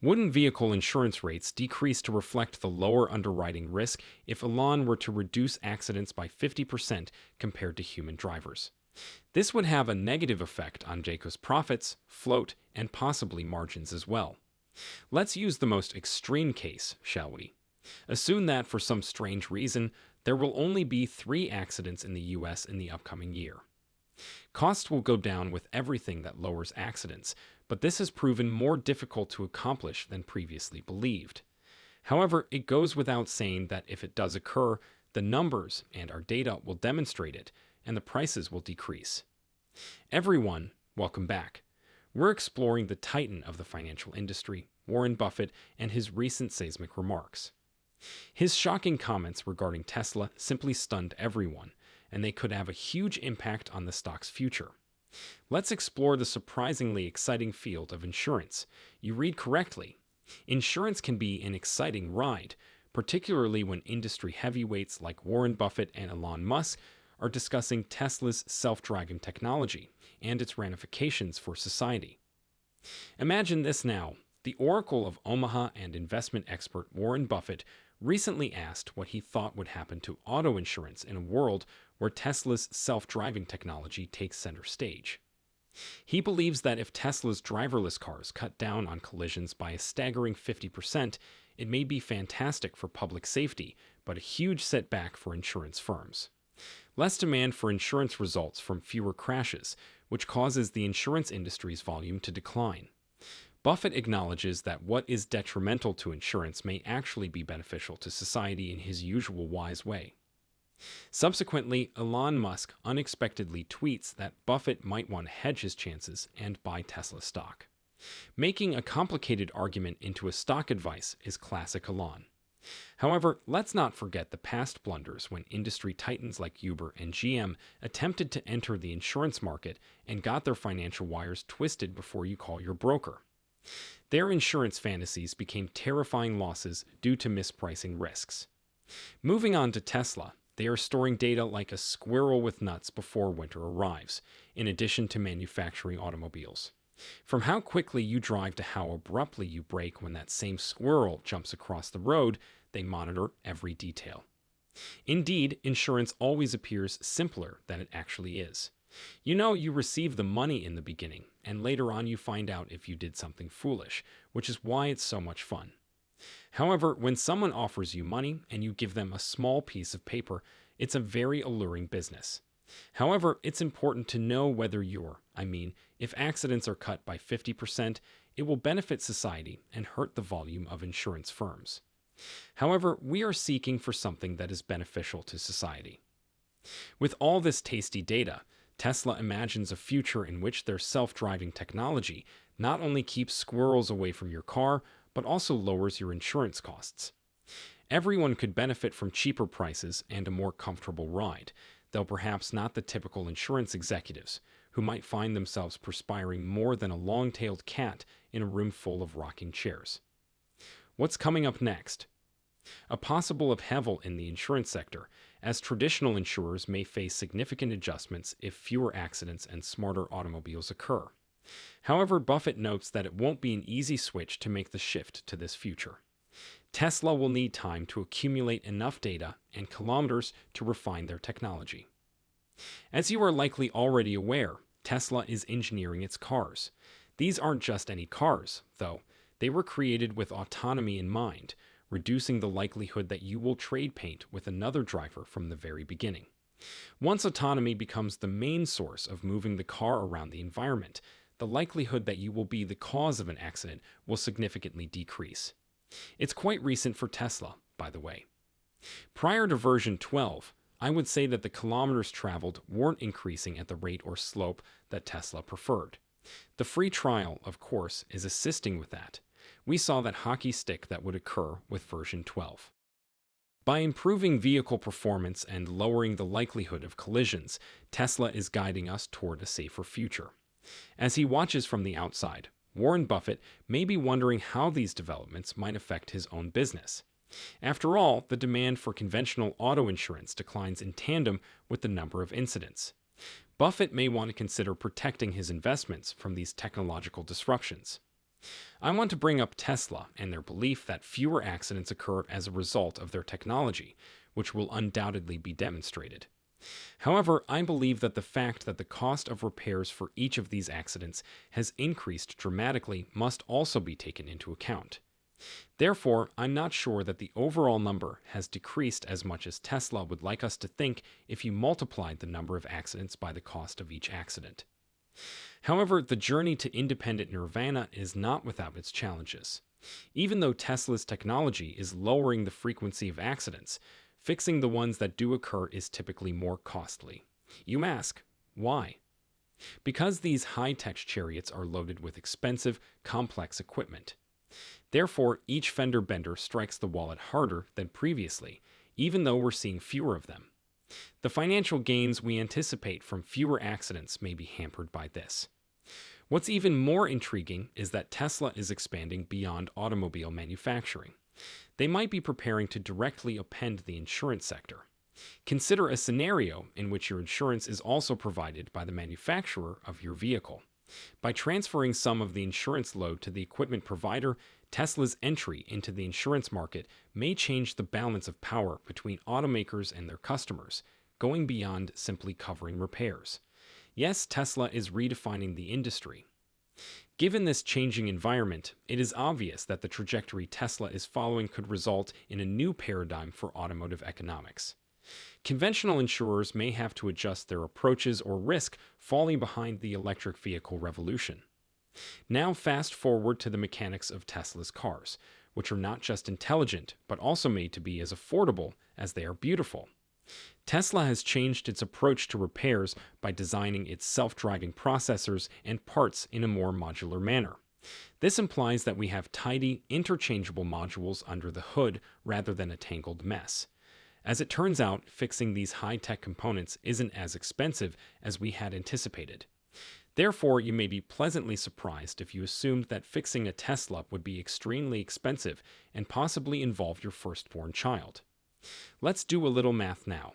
Wouldn't vehicle insurance rates decrease to reflect the lower underwriting risk if Elon were to reduce accidents by 50% compared to human drivers? This would have a negative effect on Jayco's profits, float, and possibly margins as well. Let's use the most extreme case, shall we? Assume that for some strange reason, there will only be 3 accidents in the US in the upcoming year. Costs will go down with everything that lowers accidents, but this has proven more difficult to accomplish than previously believed. However, it goes without saying that if it does occur, the numbers and our data will demonstrate it, and the prices will decrease. Everyone, welcome back. We're exploring the titan of the financial industry, Warren Buffett, and his recent seismic remarks. His shocking comments regarding Tesla simply stunned everyone, and they could have a huge impact on the stock's future. Let's explore the surprisingly exciting field of insurance. You read correctly. Insurance can be an exciting ride, particularly when industry heavyweights like Warren Buffett and Elon Musk are discussing Tesla's self-driving technology and its ramifications for society. Imagine this now. The Oracle of Omaha and investment expert Warren Buffett recently asked what he thought would happen to auto insurance in a world where Tesla's self-driving technology takes center stage. He believes that if Tesla's driverless cars cut down on collisions by a staggering 50%, it may be fantastic for public safety, but a huge setback for insurance firms. Less demand for insurance results from fewer crashes, which causes the insurance industry's volume to decline. Buffett acknowledges that what is detrimental to insurance may actually be beneficial to society in his usual wise way. Subsequently, Elon Musk unexpectedly tweets that Buffett might want to hedge his chances and buy Tesla stock. Making a complicated argument into a stock advice is classic Elon. However, let's not forget the past blunders when industry titans like Uber and GM attempted to enter the insurance market and got their financial wires twisted before you call your broker. Their insurance fantasies became terrifying losses due to mispricing risks. Moving on to Tesla, they are storing data like a squirrel with nuts before winter arrives, in addition to manufacturing automobiles. From how quickly you drive to how abruptly you brake when that same squirrel jumps across the road, they monitor every detail. Indeed, insurance always appears simpler than it actually is. You receive the money in the beginning, and later on you find out if you did something foolish, which is why it's so much fun. However, when someone offers you money and you give them a small piece of paper, it's a very alluring business. However, it's important to know whether if accidents are cut by 50%, it will benefit society and hurt the volume of insurance firms. However, we are seeking for something that is beneficial to society. With all this tasty data, Tesla imagines a future in which their self-driving technology not only keeps squirrels away from your car, but also lowers your insurance costs. Everyone could benefit from cheaper prices and a more comfortable ride, though perhaps not the typical insurance executives, who might find themselves perspiring more than a long-tailed cat in a room full of rocking chairs. What's coming up next? A possible upheaval in the insurance sector, as traditional insurers may face significant adjustments if fewer accidents and smarter automobiles occur. However, Buffett notes that it won't be an easy switch to make the shift to this future. Tesla will need time to accumulate enough data and kilometers to refine their technology. As you are likely already aware, Tesla is engineering its cars. These aren't just any cars, though. They were created with autonomy in mind, reducing the likelihood that you will trade paint with another driver from the very beginning. Once autonomy becomes the main source of moving the car around the environment, the likelihood that you will be the cause of an accident will significantly decrease. It's quite recent for Tesla, by the way. Prior to version 12, I would say that the kilometers traveled weren't increasing at the rate or slope that Tesla preferred. The free trial, of course, is assisting with that. We saw that hockey stick that would occur with version 12. By improving vehicle performance and lowering the likelihood of collisions, Tesla is guiding us toward a safer future. As he watches from the outside, Warren Buffett may be wondering how these developments might affect his own business. After all, the demand for conventional auto insurance declines in tandem with the number of incidents. Buffett may want to consider protecting his investments from these technological disruptions. I want to bring up Tesla and their belief that fewer accidents occur as a result of their technology, which will undoubtedly be demonstrated. However, I believe that the fact that the cost of repairs for each of these accidents has increased dramatically must also be taken into account. Therefore, I'm not sure that the overall number has decreased as much as Tesla would like us to think if you multiplied the number of accidents by the cost of each accident. However, the journey to independent nirvana is not without its challenges. Even though Tesla's technology is lowering the frequency of accidents, fixing the ones that do occur is typically more costly. You ask, why? Because these high-tech chariots are loaded with expensive, complex equipment. Therefore, each fender bender strikes the wallet harder than previously, even though we're seeing fewer of them. The financial gains we anticipate from fewer accidents may be hampered by this. What's even more intriguing is that Tesla is expanding beyond automobile manufacturing. They might be preparing to directly upend the insurance sector. Consider a scenario in which your insurance is also provided by the manufacturer of your vehicle. By transferring some of the insurance load to the equipment provider, Tesla's entry into the insurance market may change the balance of power between automakers and their customers, going beyond simply covering repairs. Yes, Tesla is redefining the industry. Given this changing environment, it is obvious that the trajectory Tesla is following could result in a new paradigm for automotive economics. Conventional insurers may have to adjust their approaches or risk falling behind the electric vehicle revolution. Now fast forward to the mechanics of Tesla's cars, which are not just intelligent, but also made to be as affordable as they are beautiful. Tesla has changed its approach to repairs by designing its self-driving processors and parts in a more modular manner. This implies that we have tidy, interchangeable modules under the hood rather than a tangled mess. As it turns out, fixing these high-tech components isn't as expensive as we had anticipated. Therefore, you may be pleasantly surprised if you assumed that fixing a Tesla would be extremely expensive and possibly involve your firstborn child. Let's do a little math now.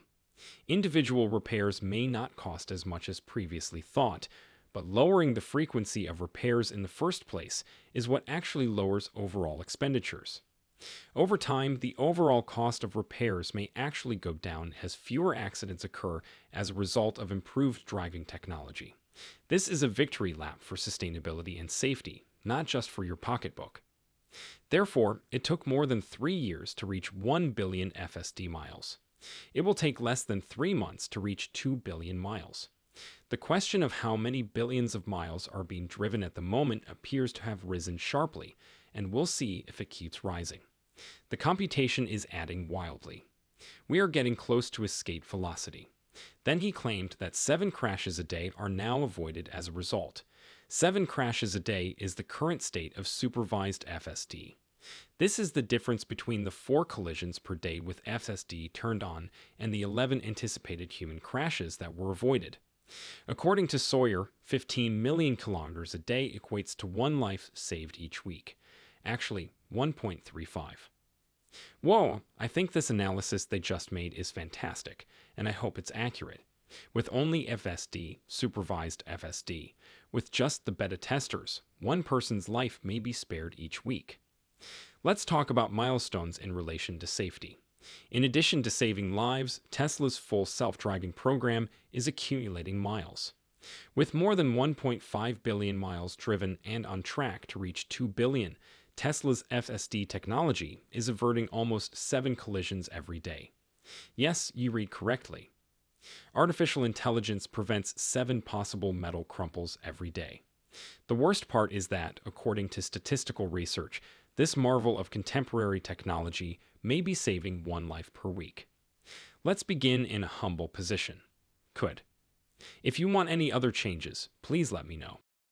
Individual repairs may not cost as much as previously thought, but lowering the frequency of repairs in the first place is what actually lowers overall expenditures. Over time, the overall cost of repairs may actually go down as fewer accidents occur as a result of improved driving technology. This is a victory lap for sustainability and safety, not just for your pocketbook. Therefore, it took more than 3 years to reach 1 billion FSD miles. It will take less than 3 months to reach 2 billion miles. The question of how many billions of miles are being driven at the moment appears to have risen sharply, and we'll see if it keeps rising. The computation is adding wildly. We are getting close to escape velocity. Then he claimed that 7 crashes a day are now avoided as a result. 7 crashes a day is the current state of supervised FSD. This is the difference between the 4 collisions per day with FSD turned on and the 11 anticipated human crashes that were avoided. According to Sawyer, 15 million kilometers a day equates to 1 life saved each week. Actually, 1.35. Whoa, I think this analysis they just made is fantastic, and I hope it's accurate. With only FSD, supervised FSD, with just the beta testers, 1 person's life may be spared each week. Let's talk about milestones in relation to safety. In addition to saving lives, Tesla's full self-driving program is accumulating miles. With more than 1.5 billion miles driven and on track to reach 2 billion, Tesla's FSD technology is averting almost 7 collisions every day. Yes, you read correctly. Artificial intelligence prevents 7 possible metal crumples every day. The worst part is that, according to statistical research, this marvel of contemporary technology may be saving 1 life per week. Let's begin in a humble position. Could. If you want any other changes, please let me know.